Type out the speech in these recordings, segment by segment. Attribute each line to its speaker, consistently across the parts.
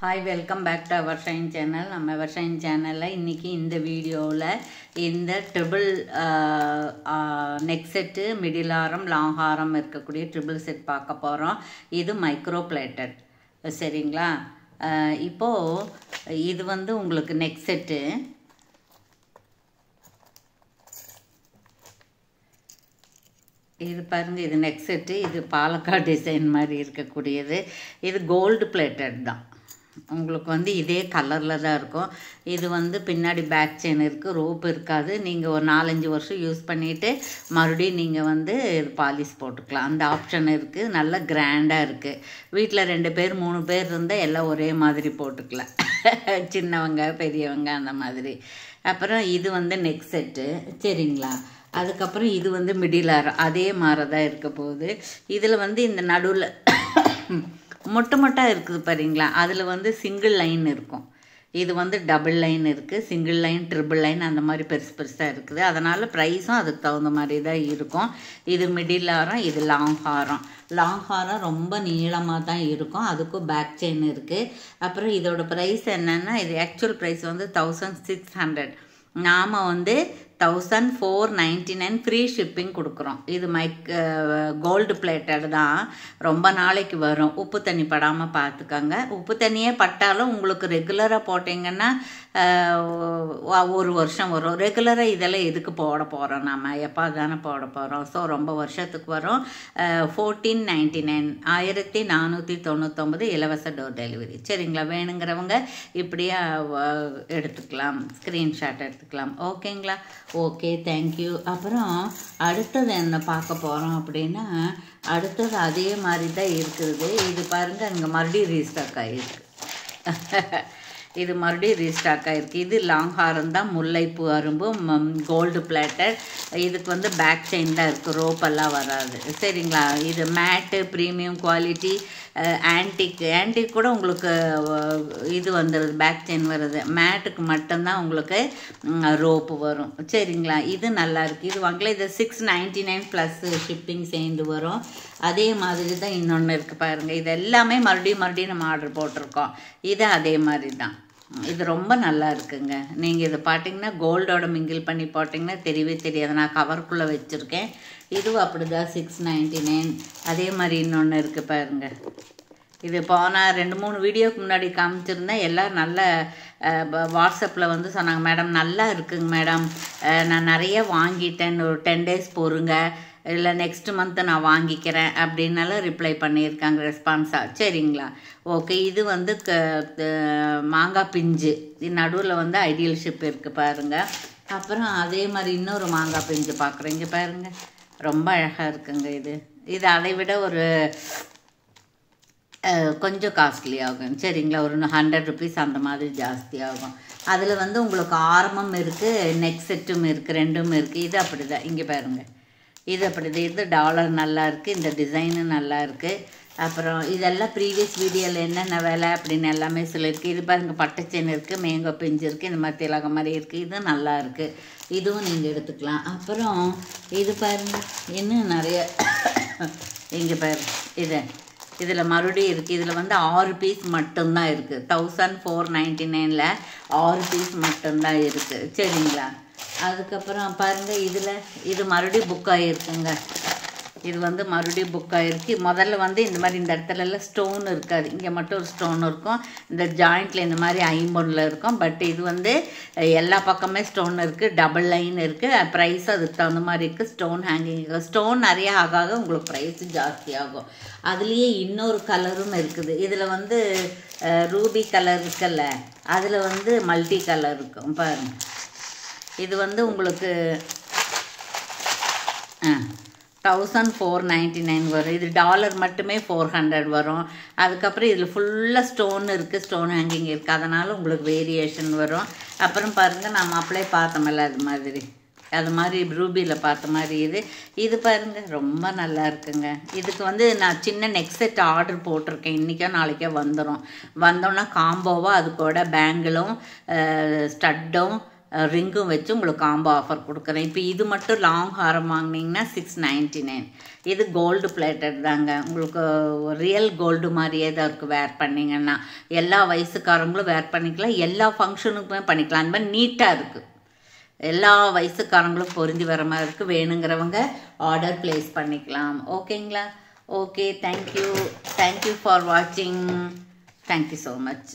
Speaker 1: Hi, welcome back to our Shine channel. நம்ம our Shine channel இன்னைக்கு இந்த வீடியோவில் இந்த ட்ரிபிள் நெக் செட்டு மிடில் ஆரம் லாங் ஆரம் இருக்கக்கூடிய ட்ரிபிள் செட் பார்க்க போகிறோம். இது மைக்ரோ பிளேட்டட் சரிங்களா. இப்போது இது வந்து உங்களுக்கு நெக் செட்டு. இது பாருங்கள், இது நெக் செட்டு. இது பாலக்காடு டிசைன் மாதிரி இருக்கக்கூடியது. இது கோல்டு பிளேட்டட் தான். உங்களுக்கு வந்து இதே கலரில் தான் இருக்கும். இது வந்து பின்னாடி பேக் செயின் இருக்குது, ரோப் இருக்காது. நீங்கள் ஒரு 4-5 வருஷம் யூஸ் பண்ணிவிட்டு மறுபடியும் நீங்கள் வந்து இது பாலிஷ் போட்டுக்கலாம். அந்த ஆப்ஷன் இருக்குது. நல்லா கிராண்டாக இருக்குது. வீட்டில் 2 பேர் 3 பேர் இருந்தால் எல்லாம் ஒரே மாதிரி போட்டுக்கலாம். சின்னவங்க பெரியவங்க அந்த மாதிரி. அப்புறம் இது வந்து நெக் செட்டு சரிங்களா. அதுக்கப்புறம் இது வந்து மிடில் ஆரம் அதே மாதிரி தான் இருக்க போகுது. இதில் வந்து இந்த நடுவில் மொட்டை இருக்குது பாருங்களா, அதில் வந்து சிங்கிள் லைன் இருக்கும். இது வந்து டபுள் லைன் இருக்குது, சிங்கிள் லைன், ட்ரிபிள் லைன் அந்த மாதிரி பெருசு பெருசாக இருக்குது. அதனால் ப்ரைஸும் அதுக்கு தகுந்த மாதிரி தான் இருக்கும். இது மிடில் ஆரம், இது லாங் ஆரம். லாங் ஆரம் ரொம்ப நீளமாக தான் இருக்கும். அதுக்கும் பேக் செயின் இருக்குது. அப்புறம் இதோட ப்ரைஸ் என்னென்னா, இது ஆக்சுவல் ப்ரைஸ் வந்து 1600. நாம் வந்து 1499 ஃப்ரீ ஷிப்பிங் கொடுக்குறோம். இது கோல்டு பிளேட்டட் தான். ரொம்ப நாளைக்கு வரும். உப்பு தண்ணி படாமல் பார்த்துக்கோங்க. உப்பு தண்ணியே பட்டாலும் உங்களுக்கு ரெகுலராக போட்டிங்கன்னா 1 வருஷம் வரும். ரெகுலராக இதெல்லாம் எதுக்கு போட போகிறோம், நம்ம எப்போ தானே போட போகிறோம். ஸோ ரொம்ப வருஷத்துக்கு வரும். 1499 1499 இலவச டோர் டெலிவரி சரிங்களா. வேணுங்கிறவங்க இப்படியே எடுத்துக்கலாம், ஸ்க்ரீன்ஷாட் எடுத்துக்கலாம். ஓகேங்களா. Okay, thank you. அப்புறம் அடுத்தது என்ன பார்க்க போகிறோம் அப்படின்னா, அடுத்தது அதே மாதிரி தான் இருக்குது. இது பாருங்கள், இங்கே மறுபடியும் ரீஸ்டாக் ஆகிருக்கு. இது மறுபடியும் ரீஸ்டாக் ஆகிருக்கு. இது லாங் ஹாரம் தான், முல்லைப்பூ அரும்பு கோல்டு பிளேட்டட். இதுக்கு வந்து பேக் செயின் தான் இருக்குது, ரோப்பெல்லாம் வராது சரிங்களா. இது மேட்டு ப்ரீமியம் குவாலிட்டி. ஆன்டிக் கூட உங்களுக்கு இது வந்துடுது, பேக் செயின் வருது. மேட்டுக்கு மட்டும்தான் உங்களுக்கு ரோப்பு வரும் சரிங்களா. இது நல்லா இருக்குது. இது வாங்கலாம். இது 699 ப்ளஸ் ஷிப்பிங் சேர்ந்து வரும். அதே மாதிரி தான் இன்னொன்று இருக்குது பாருங்கள். இது எல்லாமே மறுபடியும் நம்ம ஆர்டர் போட்டிருக்கோம். இது அதே மாதிரி தான். இது ரொம்ப நல்லா இருக்குங்க. நீங்கள் இது பார்த்தீங்கன்னா கோல்டோட மிங்கிள் பண்ணி போட்டிங்கன்னா தெரியவே தெரியாது. நான் கவருக்குள்ளே வச்சுருக்கேன். இதுவும் அப்படி தான் 699. அதே மாதிரி இன்னொன்று இருக்குது பாருங்கள். இது போனால் 2-3 வீடியோக்கு முன்னாடி காமிச்சிருந்தேன். எல்லாம் நல்ல வாட்ஸ்அப்பில் வந்து சொன்னாங்க, மேடம் நல்லா இருக்குங்க மேடம், நான் நிறைய வாங்கிட்டேன், ஒரு 10 days பொறுங்க, இல்லை நெக்ஸ்ட் மந்த்து நான் வாங்கிக்கிறேன் அப்படின்னாலும் ரிப்ளை பண்ணியிருக்காங்க ரெஸ்பான்ஸாக சரிங்களா. ஓகே. இது வந்து மாங்காய் பிஞ்சு. இது நடுவில் வந்து ஐடியல் ஷிப் இருக்குது பாருங்கள். அப்புறம் அதே மாதிரி இன்னொரு மாங்காய் பிஞ்சு பார்க்குறேன். இங்கே பாருங்கள், ரொம்ப அழகாக இருக்குங்க. இது அதை விட ஒரு கொஞ்சம் காஸ்ட்லி ஆகும் சரிங்களா. ஒரு 100 rupees அந்த மாதிரி ஜாஸ்தி ஆகும். அதில் வந்து உங்களுக்கு ஆரமும் இருக்குது, நெக் செட்டும் இருக்குது, ரெண்டும் இருக்குது. இது அப்படி தான். இங்கே பாருங்கள், இது அப்படி தான். இது டாலர் நல்லா இருக்குது, இந்த டிசைனு நல்லா இருக்குது. அப்புறம் இதெல்லாம் ப்ரீவியஸ் வீடியோவில் என்னென்ன வேலை அப்படின்னு எல்லாமே சொல்லியிருக்கு. இது பாருங்கள், பட்டை செயின் இருக்குது, மேங்கோ பிஞ்சு இருக்குது, இந்த மாதிரி திலக மாதிரி இருக்குது. இது நல்லா இருக்குது. இதுவும் நீங்கள் எடுத்துக்கலாம். அப்புறம் இது பாருங்கள், இன்னும் நிறைய இங்கே பாருங்கள். இதில் மறுபடியும் இருக்குது. இதில் வந்து 6 பீஸ் மட்டும்தான் இருக்குது. 1499 6 பீஸ் மட்டும்தான் இருக்குது சரிங்களா. அதுக்கப்புறம் பாருங்கள், இது மறுபடியும் புக் ஆகிருக்குங்க. இது வந்து மறுபடியும் புக் ஆகிருக்கு. முதல்ல வந்து இந்த மாதிரி இந்த இடத்துலலாம் ஸ்டோன் இருக்காது, இங்கே மட்டும் ஒரு ஸ்டோன் இருக்கும். இந்த ஜாயிண்டில் இந்த மாதிரி ஐம்பொன்னில் இருக்கும். பட் இது வந்து எல்லா பக்கமே ஸ்டோன் இருக்குது, டபுள் லைன் இருக்குது. ப்ரைஸ் அதுக்கு தகுந்த மாதிரி இருக்குது. ஸ்டோன் ஹேங்கிங் இருக்குது. ஸ்டோன் நிறைய ஆக உங்களுக்கு ப்ரைஸு ஜாஸ்தி ஆகும். அதுலேயே இன்னொரு கலரும் இருக்குது. இதில் வந்து ரூபி கலர் இருக்குல்ல, அதில் வந்து மல்டி கலர் இருக்கும் பாருங்கள். இது வந்து உங்களுக்கு 1499 வரும். இது டாலர் மட்டுமே 400 வரும். அதுக்கப்புறம் இதில் ஃபுல்லாக ஸ்டோன் இருக்குது, ஸ்டோன் ஹேங்கிங் இருக்குது. அதனால் உங்களுக்கு வேரியேஷன் வரும். அப்புறம் பாருங்கள், நம்ம அப்படியே பார்த்தோம்ல அது மாதிரி ரூபியில் பார்த்த மாதிரி இது பாருங்கள், ரொம்ப நல்லா இருக்குங்க. இதுக்கு வந்து நான் சின்ன நெக் செட் ஆர்டர் போட்டிருக்கேன். இன்றைக்கோ நாளைக்கோ வந்துடும். வந்தோன்னா காம்போவாக அது கூட பேங்கிளும் ஸ்டட்டும் ரிங்கும் வச்சு உங்களுக்கு காம்போ ஆஃபர் கொடுக்குறேன். இப்போ இது மட்டும் லாங் ஹாரம் வாங்கினீங்கன்னா 699. இது கோல்டு பிளேட்டட் தாங்க, உங்களுக்கு ரியல் கோல்டு மாதிரியே தான் இருக்குது. வேர் பண்ணிங்கன்னா எல்லா வயசுக்காரங்களும் வேர் பண்ணிக்கலாம், எல்லா ஃபங்க்ஷனுக்குமே பண்ணிக்கலாம். அந்த மாதிரி நீட்டாக இருக்குது, எல்லா வயசுக்காரங்களும் பொருந்தி வர மாதிரி இருக்குது. வேணுங்கிறவங்க ஆர்டர் ப்ளேஸ் பண்ணிக்கலாம். ஓகேங்களா? ஓகே, தேங்க்யூ ஃபார் வாட்சிங். Thank you so much.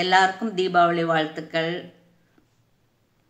Speaker 1: எல்லாருக்கும் தீபாவளி வாழ்த்துக்கள்.